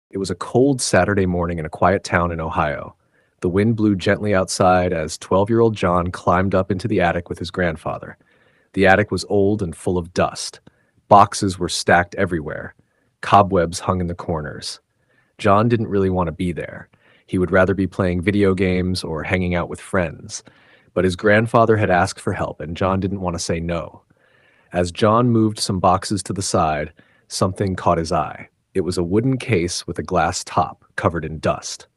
It was a cold Saturday morning in a quiet town in Ohio. The wind blew gently outside as 12-year-old John climbed up into the attic with his grandfather. The attic was old and full of dust. Boxes were stacked everywhere. Cobwebs hung in the corners. John didn't really want to be there. He would rather be playing video games or hanging out with friends. But his grandfather had asked for help, and John didn't want to say no. As John moved some boxes to the side, something caught his eye. It was a wooden case with a glass top covered in dust.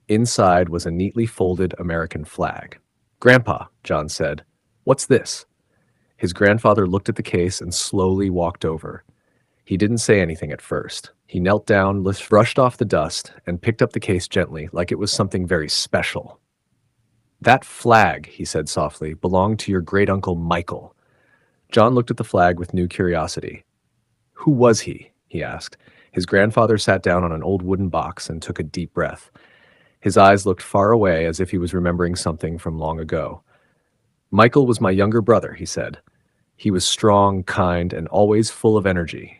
Inside was a neatly folded American flag. "Grandpa," John said, "what's this?" His grandfather looked at the case and slowly walked over. He didn't say anything at first. He knelt down, brushed off the dust, and picked up the case gently, like it was something very special. "That flag," he said softly, "belonged to your great-uncle Michael." John looked at the flag with new curiosity. "Who was he?" he asked. His grandfather sat down on an old wooden box and took a deep breath. His eyes looked far away as if he was remembering something from long ago. "Michael was my younger brother," he said. "He was strong, kind, and always full of energy.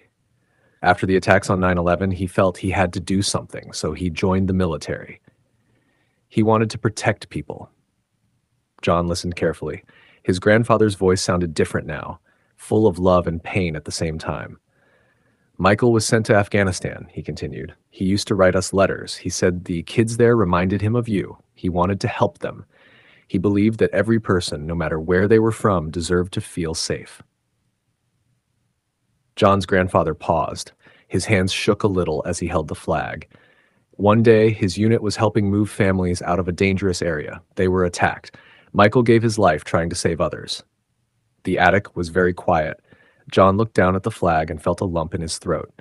After the attacks on 9/11, he felt he had to do something, so he joined the military. He wanted to protect people." John listened carefully. His grandfather's voice sounded different now, full of love and pain at the same time. "Michael was sent to Afghanistan," he continued. "He used to write us letters. He said the kids there reminded him of you. He wanted to help them. He believed that every person, no matter where they were from, deserved to feel safe." John's grandfather paused. His hands shook a little as he held the flag. One day, his unit was helping move families out of a dangerous area. They were attacked. Michael gave his life trying to save others. The attic was very quiet. John looked down at the flag and felt a lump in his throat.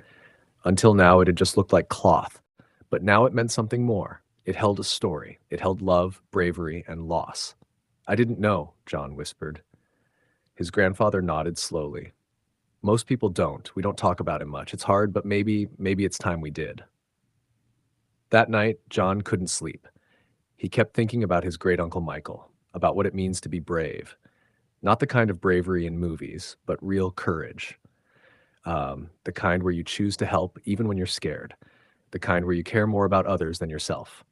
Until now, it had just looked like cloth. But now it meant something more. It held a story. It held love, bravery, and loss. "I didn't know," John whispered. His grandfather nodded slowly. "Most people don't. We don't talk about it much. It's hard, but maybe it's time we did." That night, John couldn't sleep. He kept thinking about his great-uncle Michael, about what it means to be brave. Not the kind of bravery in movies, but real courage. The kind where you choose to help even when you're scared. The kind where you care more about others than yourself.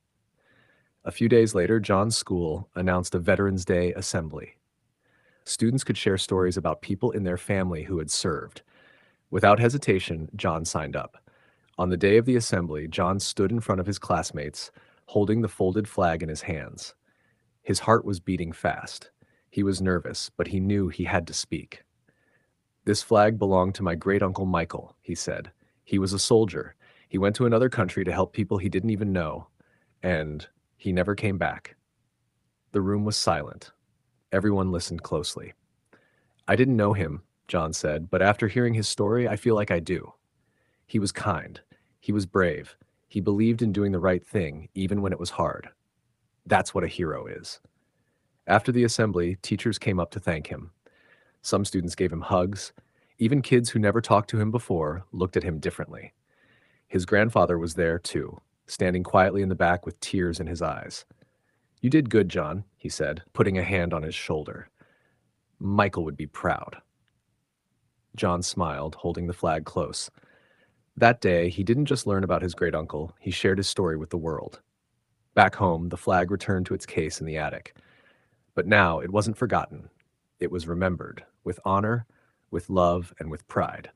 A few days later, John's school announced a Veterans Day assembly. Students could share stories about people in their family who had served. Without hesitation, John signed up. On the day of the assembly, John stood in front of his classmates, holding the folded flag in his hands. His heart was beating fast. He was nervous, but he knew he had to speak. "This flag belonged to my great-uncle Michael," he said. "He was a soldier. He went to another country to help people he didn't even know, and he never came back." The room was silent. Everyone listened closely. "I didn't know him," John said, "but after hearing his story, I feel like I do. He was kind. He was brave. He believed in doing the right thing, even when it was hard. That's what a hero is." After the assembly, teachers came up to thank him. Some students gave him hugs. Even kids who never talked to him before looked at him differently. His grandfather was there, too, standing quietly in the back with tears in his eyes. "You did good, John," he said, putting a hand on his shoulder. "Michael would be proud." John smiled, holding the flag close. That day, he didn't just learn about his great-uncle, he shared his story with the world. Back home, the flag returned to its case in the attic. But now it wasn't forgotten. It was remembered, with honor, with love, and with pride.